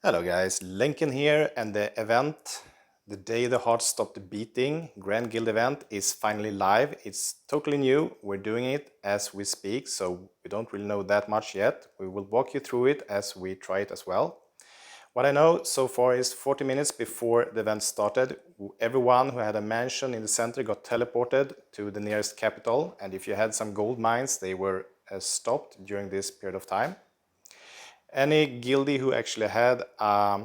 Hello guys, Lenken here, and the event, the day the heart stopped beating, Grand Guild event is finally live. It's totally new, we're doing it as we speak, so we don't really know that much yet. We will walk you through it as we try it as well. What I know so far is 40 minutes before the event started, everyone who had a mansion in the center got teleported to the nearest capital, and if you had some gold mines, they were stopped during this period of time. Any guildie who actually had a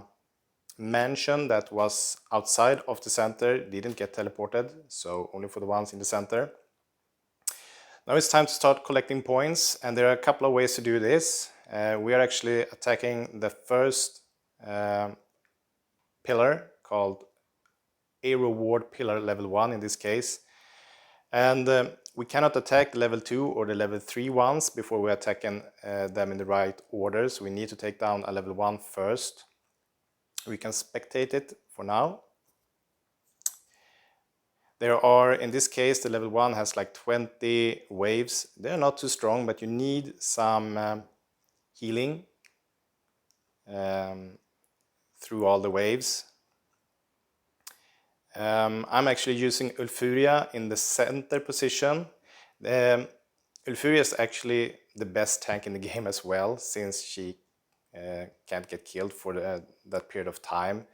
mansion that was outside of the center didn't get teleported, so only for the ones in the center. Now it's time to start collecting points, and there are a couple of ways to do this. We are actually attacking the first pillar, called a reward pillar level 1 in this case. And we cannot attack the level 2 or the level 3 ones before we attacking them in the right order, so we need to take down a level 1 first. We can spectate it for now. There are, in this case, the level 1 has like 20 waves. They're not too strong, but you need some healing through all the waves. I'm actually using Ulfuria in the center position. Ulfuria is actually the best tank in the game as well, since she can't get killed for that period of time.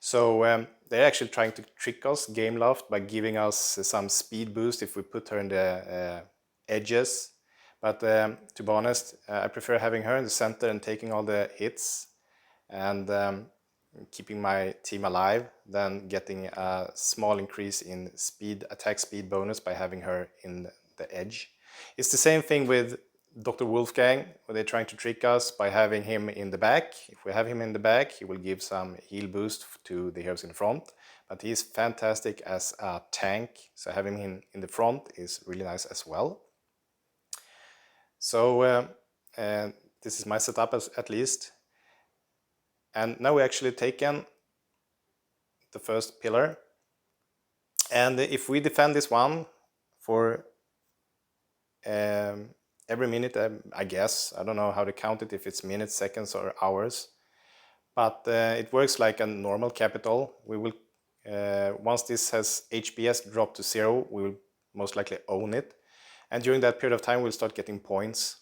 So they're actually trying to trick us, Gameloft, by giving us some speed boost if we put her in the edges. But to be honest, I prefer having her in the center and taking all the hits and keeping my team alive than getting a small increase in attack speed bonus by having her in the edge. It's the same thing with Dr. Wolfgang, where they're trying to trick us by having him in the back. If we have him in the back, he will give some heal boost to the heroes in front, but he's fantastic as a tank, so having him in the front is really nice as well. So this is my setup at least. And now we actually taken the first pillar, and if we defend this one for every minute, I guess, I don't know how to count it, if it's minutes, seconds or hours, but it works like a normal capital. We will once this has HPS dropped to 0, we will most likely own it, and during that period of time we'll start getting points,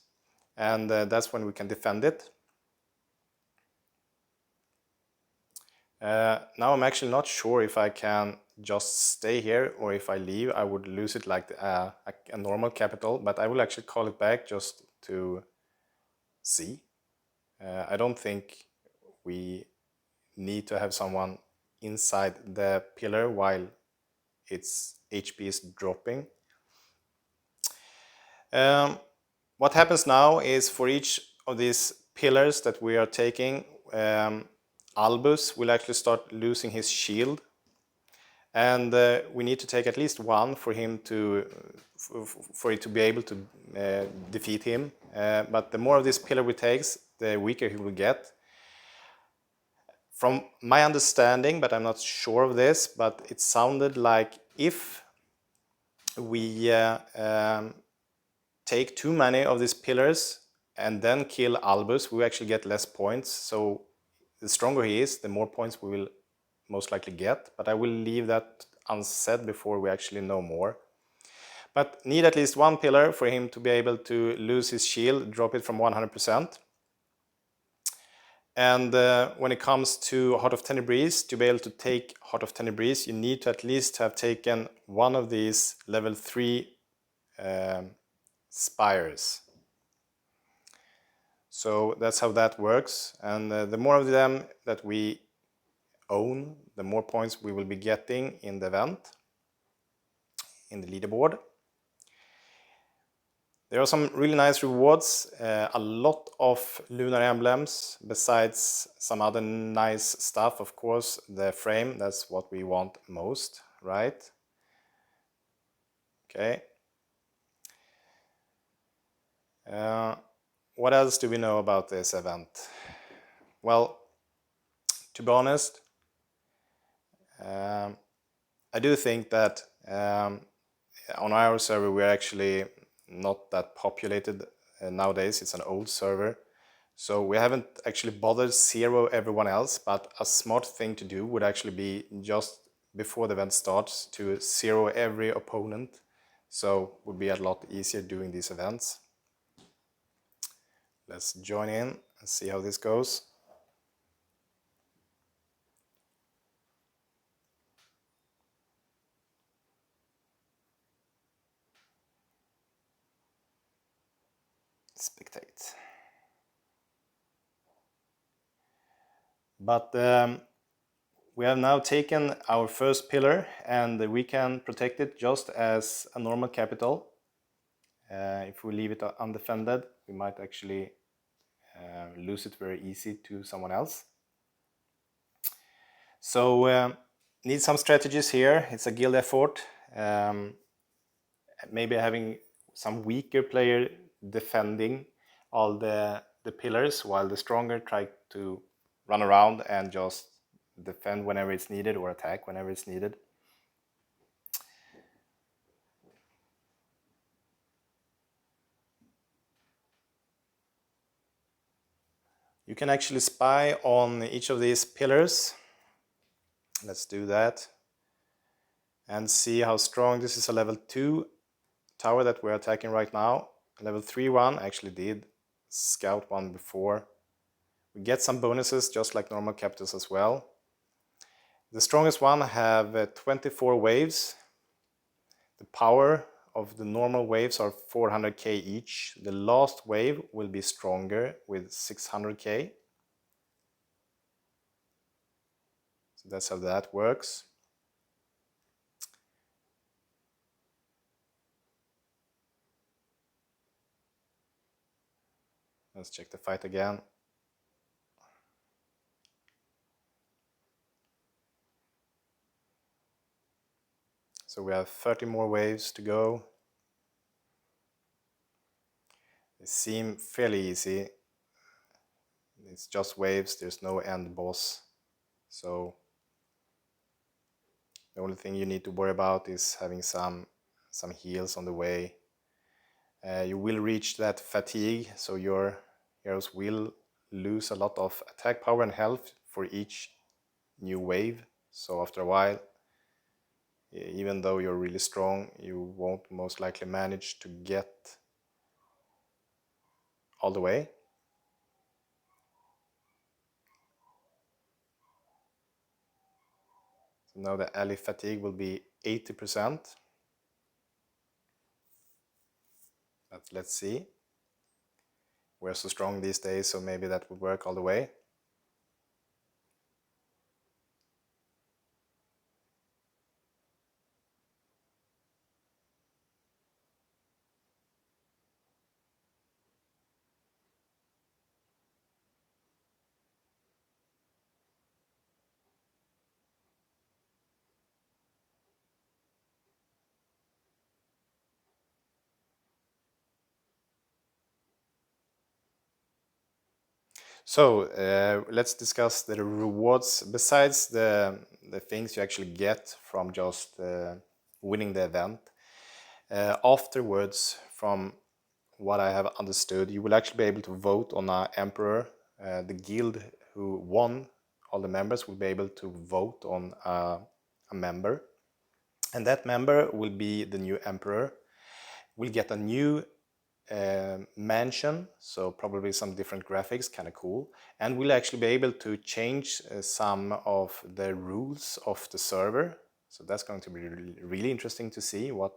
and that's when we can defend it. Now I'm actually not sure if I can just stay here or if I leave I would lose it like a normal capital, but I will actually call it back just to see. I don't think we need to have someone inside the pillar while its HP is dropping. What happens now is, for each of these pillars that we are taking, Albus will actually start losing his shield, and we need to take at least one for him to for it to be able to defeat him. But the more of this pillar we takes, the weaker he will get. From my understanding, but I'm not sure of this, but it sounded like if we take too many of these pillars and then kill Albus, we actually get less points. So the stronger he is, the more points we will most likely get, but I will leave that unsaid before we actually know more. But need at least one pillar for him to be able to lose his shield, drop it from 100%. And when it comes to Heart of Tenebris, to be able to take Heart of Tenebris, you need to at least have taken one of these level 3 spires. So that's how that works, and the more of them that we own, the more points we will be getting in the event, in the leaderboard. There are some really nice rewards, a lot of lunar emblems, besides some other nice stuff, of course. The frame, that's what we want most, right? Okay. What else do we know about this event? Well, to be honest, I do think that on our server we're actually not that populated nowadays. It's an old server, So we haven't actually bothered zero everyone else, but a smart thing to do would actually be just before the event starts to zero every opponent. So it would be a lot easier doing these events. Let's join in and see how this goes. Spectate. But we have now taken our first pillar and we can protect it just as a normal capital. If we leave it undefended, we might actually lose it very easy to someone else. So need some strategies here. It's a guild effort. Maybe having some weaker player defending all the pillars while the stronger try to run around and just defend whenever it's needed or attack whenever it's needed. You can actually spy on each of these pillars. Let's do that and see how strong. This is a level 2 tower that we're attacking right now. Level 3 one actually did scout one before. We get some bonuses just like normal capitals as well. The strongest one have 24 waves. The power of the normal waves are 400k each. The last wave will be stronger with 600k. So that's how that works. Let's check the fight again. So we have 30 more waves to go. They seem fairly easy. It's just waves, there's no end boss. So the only thing you need to worry about is having some heals on the way. You will reach that fatigue, so your heroes will lose a lot of attack power and health for each new wave. So after a while, even though you're really strong, you won't most likely manage to get all the way. So now the ally fatigue will be 80%. But let's see. We're so strong these days, so maybe that would work all the way. So let's discuss the rewards besides the things you actually get from just winning the event. Afterwards, from what I have understood, you will actually be able to vote on an emperor. The guild who won, all the members will be able to vote on a member, and that member will be the new emperor. We'll get a new mansion, so probably some different graphics, kind of cool, and we'll actually be able to change some of the rules of the server. So that's going to be really interesting to see what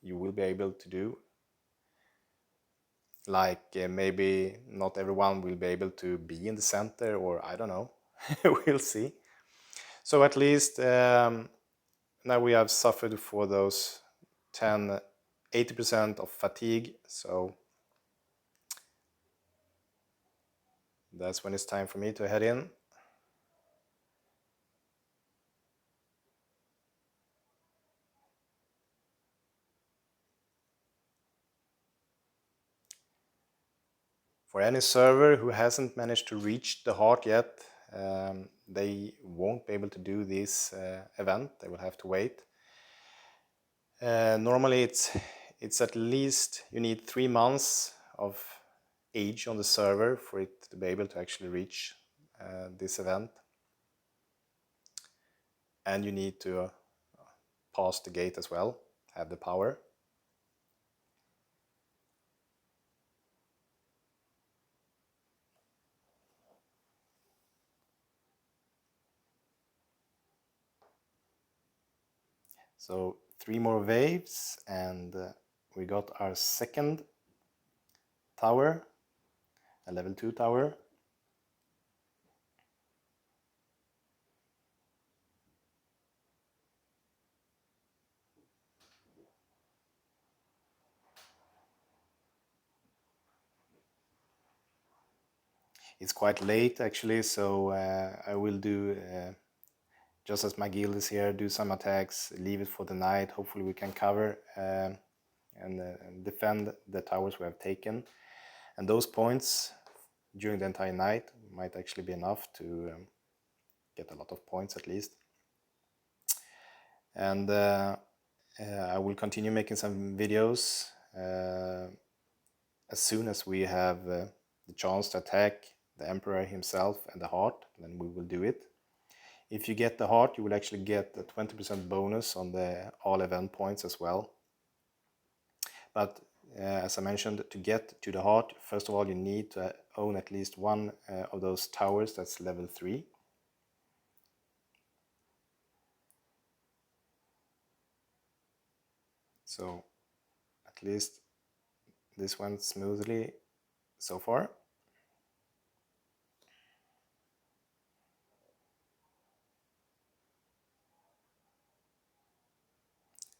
you will be able to do. Like maybe not everyone will be able to be in the center, or I don't know. We'll see. So at least now we have suffered for those 80% of fatigue, so that's when it's time for me to head in. For any server who hasn't managed to reach the heart yet, they won't be able to do this event. They will have to wait. Normally it's at least you need 3 months of age on the server for it to be able to actually reach this event. And you need to pass the gate as well, have the power. So 3 more waves and we got our second tower, a level 2 tower. It's quite late actually, so I will do, just as my guild is here, do some attacks, leave it for the night. Hopefully we can cover and defend the towers we have taken. And those points during the entire night might actually be enough to get a lot of points at least. And I will continue making some videos as soon as we have the chance to attack the Emperor himself and the heart, then we will do it. If you get the heart, you will actually get a 20% bonus on the all event points as well. But as I mentioned, to get to the heart, first of all, you need to own at least one of those towers that's level 3. So at least this went smoothly so far.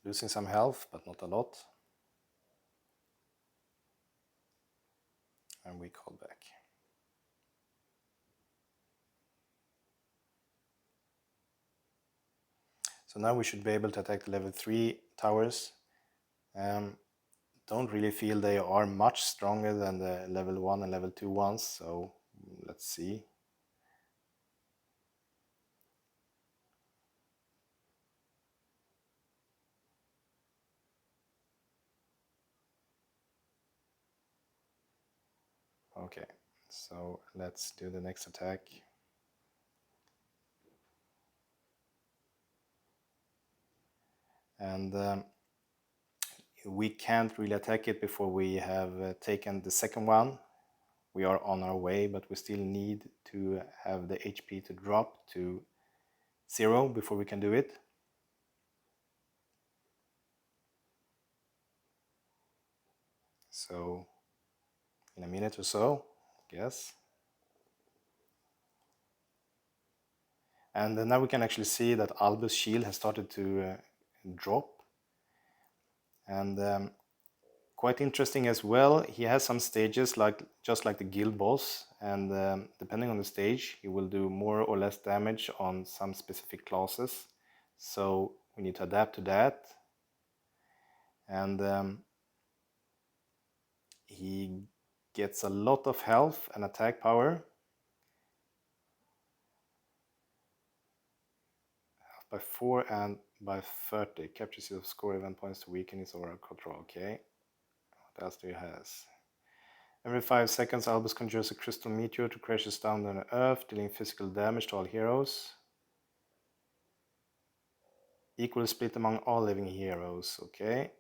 Losing some health, but not a lot. And we call back. So now we should be able to attack the level 3 towers. Don't really feel they are much stronger than the level 1 and level 2 ones, so let's see. Okay, so let's do the next attack. And we can't really attack it before we have taken the second one. We are on our way, but we still need to have the HP to drop to 0 before we can do it. So in a minute or so, I guess. And now we can actually see that Albus' shield has started to drop. And quite interesting as well, he has some stages just like the guild boss, and depending on the stage he will do more or less damage on some specific classes, so we need to adapt to that. And he gets a lot of health and attack power, by 4 and by 30, captures your score event points to weaken his aura control. Okay, what else do you have? Every 5 seconds, Albus conjures a crystal meteor to crash down on Earth, dealing physical damage to all heroes. Equally split among all living heroes. Okay.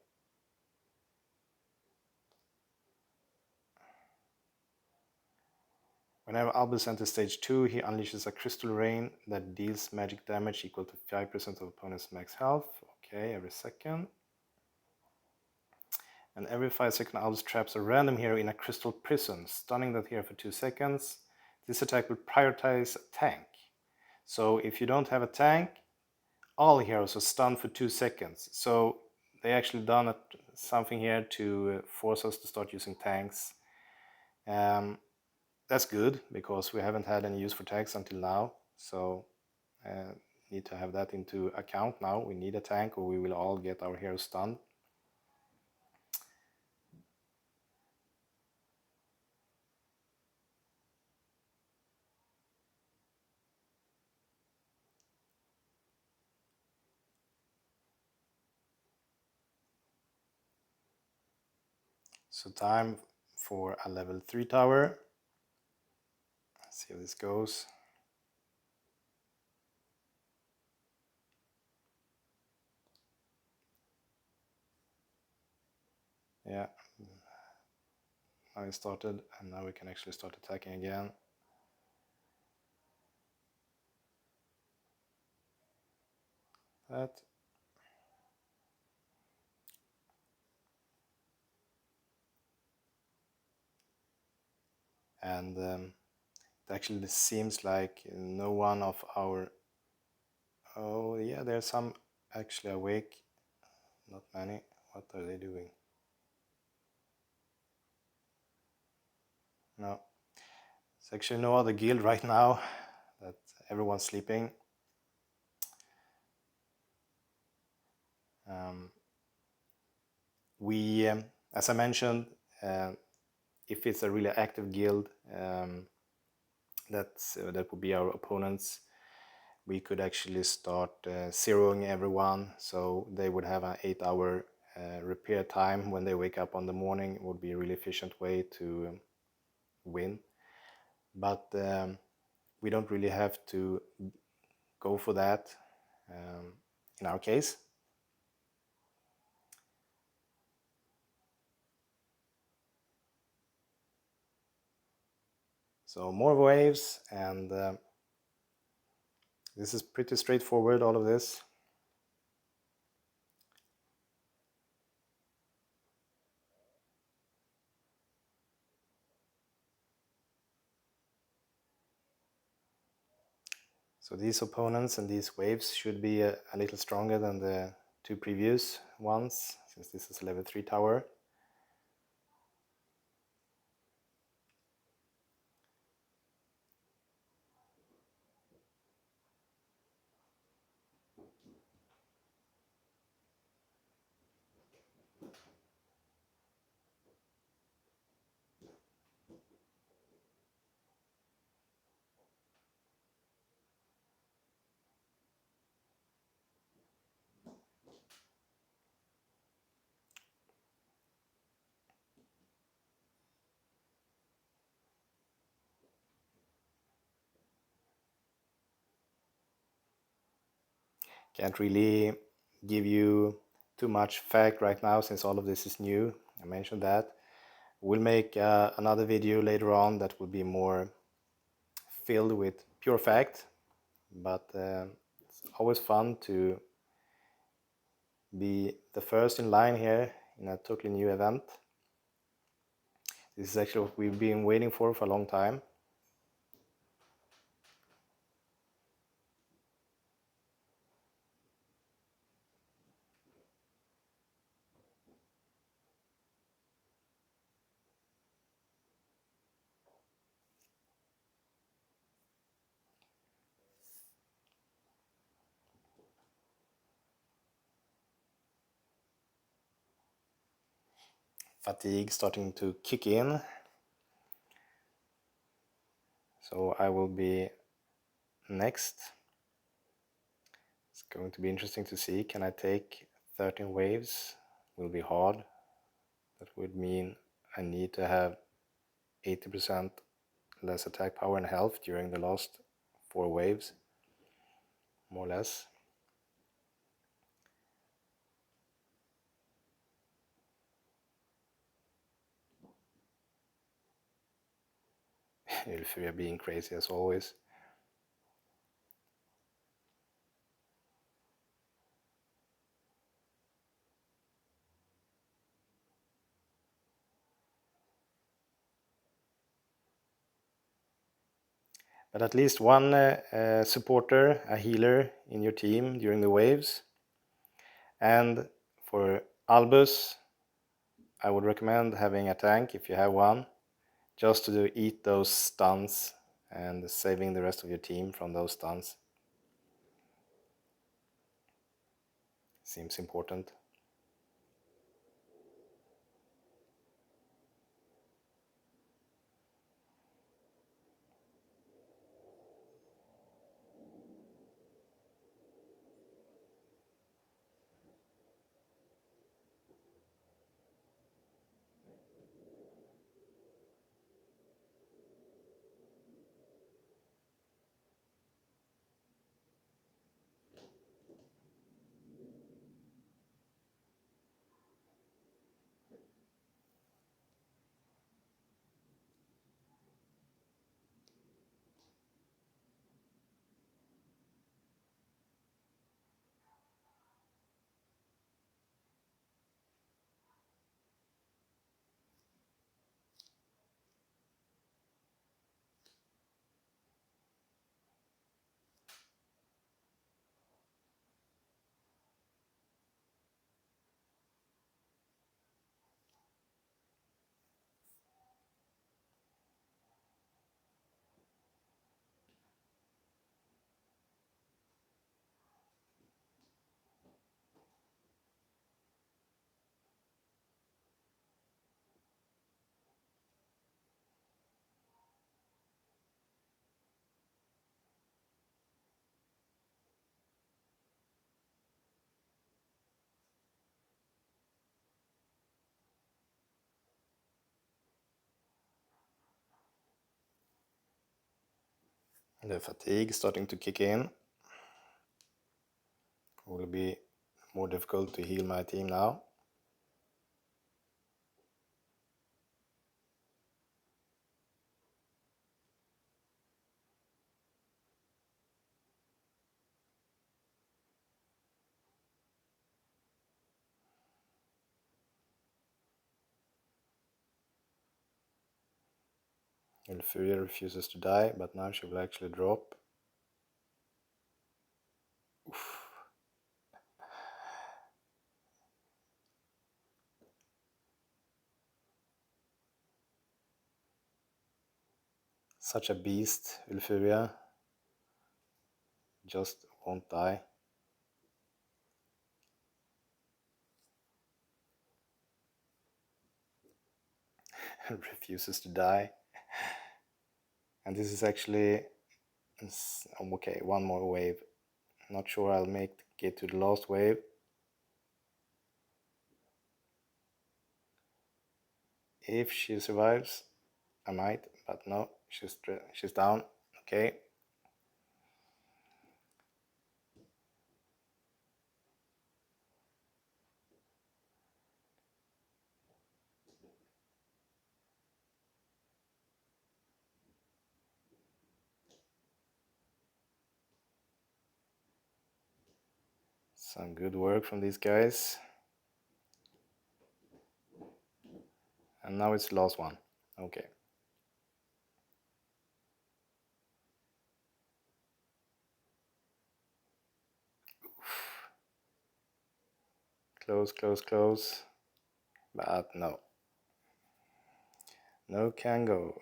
Whenever Albus enters stage 2, he unleashes a crystal rain that deals magic damage equal to 5% of opponent's max health. Okay, every second. And every 5 seconds, Albus traps a random hero in a crystal prison, stunning that hero for 2 seconds. This attack will prioritize a tank. So if you don't have a tank, all heroes are stunned for 2 seconds. So they actually done something here to force us to start using tanks. That's good, because we haven't had any use for tanks until now. So need to have that into account now. We need a tank or we will all get our heroes stunned. So time for a level 3 tower. Let's see how this goes. Yeah, now it started, and now we can actually start attacking again. That. And it actually seems like no one of our... Oh yeah, there's some actually awake. Not many. What are they doing? No. There's actually no other guild right now. That everyone's sleeping. As I mentioned, if it's a really active guild, that would be our opponents. We could actually start zeroing everyone, so they would have an 8-hour repair time when they wake up on the morning. It would be a really efficient way to win. But we don't really have to go for that in our case. So more waves, and this is pretty straightforward, all of this. So these opponents and these waves should be a little stronger than the 2 previous ones, since this is a level 3 tower. Can't really give you too much fact right now, since all of this is new. I mentioned that. We'll make another video later on that will be more filled with pure fact, but it's always fun to be the first in line here in a totally new event. This is actually what we've been waiting for a long time. Fatigue starting to kick in. So I will be next. It's going to be interesting to see. Can I take 13 waves? Will be hard. That would mean I need to have 80% less attack power and health during the last 4 waves, more or less. Ilfuria being crazy as always. But at least one supporter, a healer in your team during the waves. And for Albus, I would recommend having a tank if you have one, just to eat those stuns and saving the rest of your team from those stuns. Seems important. The fatigue starting to kick in. It will be more difficult to heal my team now. Elfuria refuses to die, but now she will actually drop. Oof. Such a beast, Ulfuria. Just won't die. Refuses to die. And this is actually okay, one more wave. Not sure I'll make it to the last wave. If she survives, I might, but no, she's down. Okay. Some good work from these guys. And now it's the last one. Okay. Close, close, close. But no. No can go.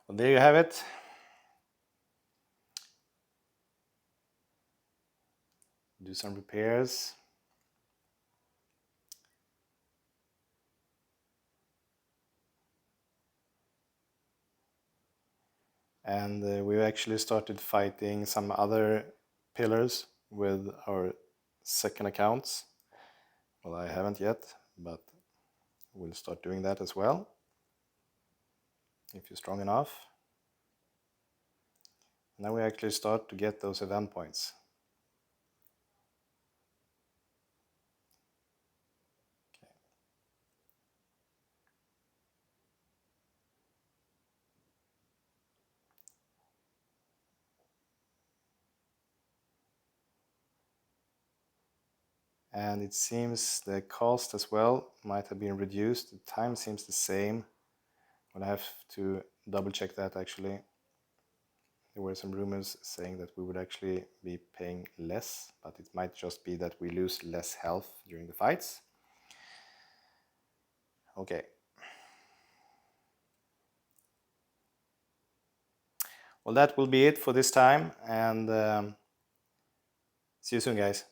Well, there you have it. Do some repairs. And we've actually started fighting some other pillars with our second accounts. Well, I haven't yet, but we'll start doing that as well, if you're strong enough. Now we actually start to get those event points. Okay. And it seems the cost as well might have been reduced. The time seems the same. But I have to double check that actually. There were some rumors saying that we would actually be paying less, but it might just be that we lose less health during the fights. Okay. Well, that will be it for this time, and see you soon, guys.